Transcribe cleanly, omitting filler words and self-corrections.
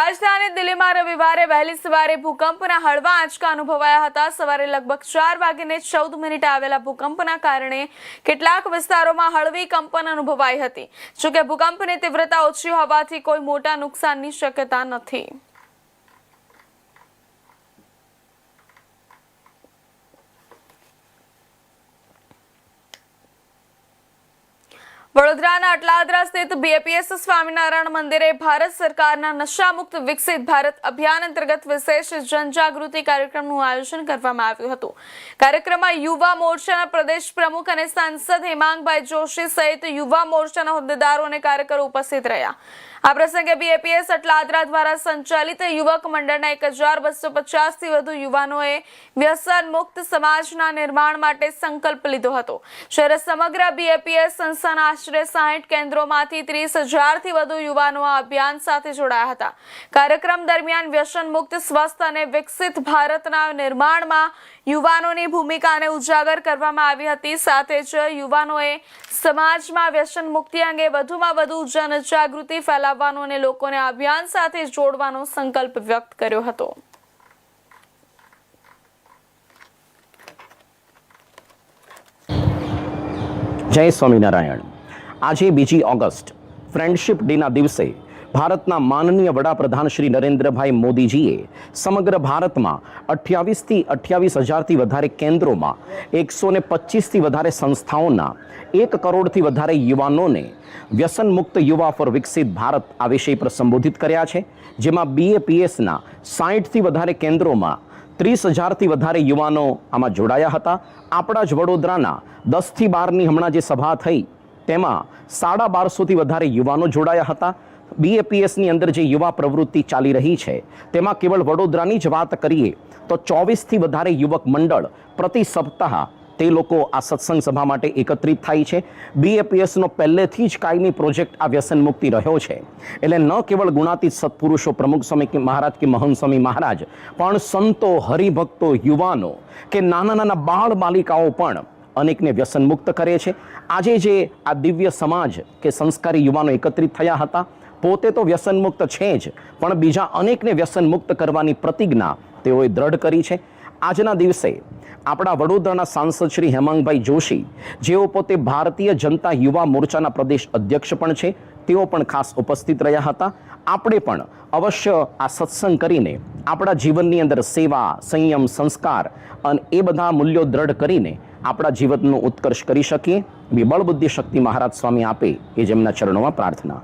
રાજધાની દિલ્હીમાં રવિવારે વહેલી સવારે ભૂકંપના હળવા આંચકા અનુભવાયા હતા। સવારે લગભગ 4:14 આવેલા ભૂકંપના કારણે કેટલાક વિસ્તારોમાં હળવી કંપન અનુભવાઈ હતી। જોકે ભૂકંપની તીવ્રતા ઓછી હોવાથી કોઈ મોટા નુકસાનની શક્યતા નથી। વડોદરાના અટલાદરા સ્થિત બીએપીએસ સ્વામિનારાયણ મંદિરે ભારત સરકારના નશામુક્ત વિકસિત ભારત અભિયાન અંતર્ગત વિશેષ જનજાગૃતિ કાર્યક્રમનું આયોજન કરવામાં આવ્યું હતું। કાર્યક્રમમાં યુવા મોરચાના પ્રદેશ પ્રમુખ અને સાંસદ હેમાંગભાઈ જોશી સહિત યુવા મોરચાના હોદ્દેદારો અને કાર્યકરો ઉપસ્થિત રહ્યા। આ પ્રસંગે બીએપીએસ અટલાદરા દ્વારા સંચાલિત યુવક મંડળના 1250 થી વધુ યુવાનોએ વ્યસન મુક્ત સમાજના નિર્માણ માટે સંકલ્પ લીધો હતો। જ્યારે સમગ્ર બીએપીએસ સંસ્થાના આશરે 60 કેન્દ્રોમાંથી 30,000 થી વધુ યુવાનો આ અભિયાન સાથે જોડાયા હતા। કાર્યક્રમ દરમિયાન વ્યસન મુક્ત સ્વસ્થ અને વિકસિત ભારતના નિર્માણમાં યુવાનોની ભૂમિકાને ઉજાગર કરવામાં આવી હતી। સાથે જ યુવાનોએ સમાજમાં વ્યસન મુક્તિ અંગે વધુમાં વધુ જનજાગૃતિ ફેલાવવાનો અને લોકોને અભિયાન સાથે જોડવાનો સંકલ્પ વ્યક્ત કર્યો હતો। જય સ્વામિનારાયણ। આજે 2 ઓગસ્ટ ફ્રેન્ડશિપ ડેના દિવસે ભારતના માનનીય વડાપ્રધાન શ્રી નરેન્દ્રભાઈ મોદીજીએ સમગ્ર ભારતમાં 28 થી 28,000થી વધારે કેન્દ્રોમાં 125 થી વધારે સંસ્થાઓના 1 કરોડથી વધારે યુવાનોને વ્યસન મુક્ત યુવા ફોર વિકસિત ભારત આ વિષય પર સંબોધિત કર્યા છે। જેમાં બીએપીએસના 60 થી વધારે કેન્દ્રોમાં 30,000થી વધારે યુવાનો આમાં જોડાયા હતા। આપણા જ વડોદરાના 10 થી 12ની હમણાં જે સભા થઈ તેમાં 1250 થી વધારે યુવાનો જોડાયા હતા। બીએપીએસની અંદર જે યુવા પ્રવૃત્તિ ચાલી રહી છે તેમાં કેવળ વડોદરાની જ વાત કરીએ તો 24 થી વધારે યુવક મંડળ પ્રતિ સપ્તાહ તે લોકો આ સત્સંગ સભા માટે એકત્રિત થાય છે। બીએપીએસનો પહેલેથી જ કાયમી પ્રોજેક્ટ આ વ્યસન મુક્તિ રહ્યો છે। એટલે ન કેવળ ગુણાતીત સત્પુરુષો પ્રમુખ સ્વામી મહારાજ કે મહંત સ્વામી મહારાજ પણ સંતો, હરિભક્તો, યુવાનો કે નાના નાના બાળ બાલિકાઓ પણ અનેકને વ્યસન મુક્ત કરે છે। આજે જે આ દિવ્ય સમાજ કે સંસ્કારી યુવાનો એકત્રિત થયા હતા પોતે તો વ્યસન મુક્ત છે જ પણ બીજા અનેકને વ્યસન મુક્ત કરવાની પ્રતિજ્ઞા તેઓએ દ્રઢ કરી છે। આજના દિવસે આપણા વડોદરાના સાંસદ શ્રી હેમાંગભાઈ જોશી જેઓ પોતે ભારતીય જનતા યુવા મોરચાના પ્રદેશ અધ્યક્ષ પણ છે તેઓ પણ ખાસ ઉપસ્થિત રહ્યા હતા। આપણે પણ અવશ્ય આ સત્સંગ કરીને આપણા જીવનની અંદર સેવા, સંયમ, સંસ્કાર અને એ બધા મૂલ્યો દ્રઢ કરીને આપણા જીવનનો ઉત્કર્ષ કરી શકીએ। બળ બુદ્ધિ શક્તિ મહારાજ સ્વામી આપે એ જેમના ચરણોમાં પ્રાર્થના।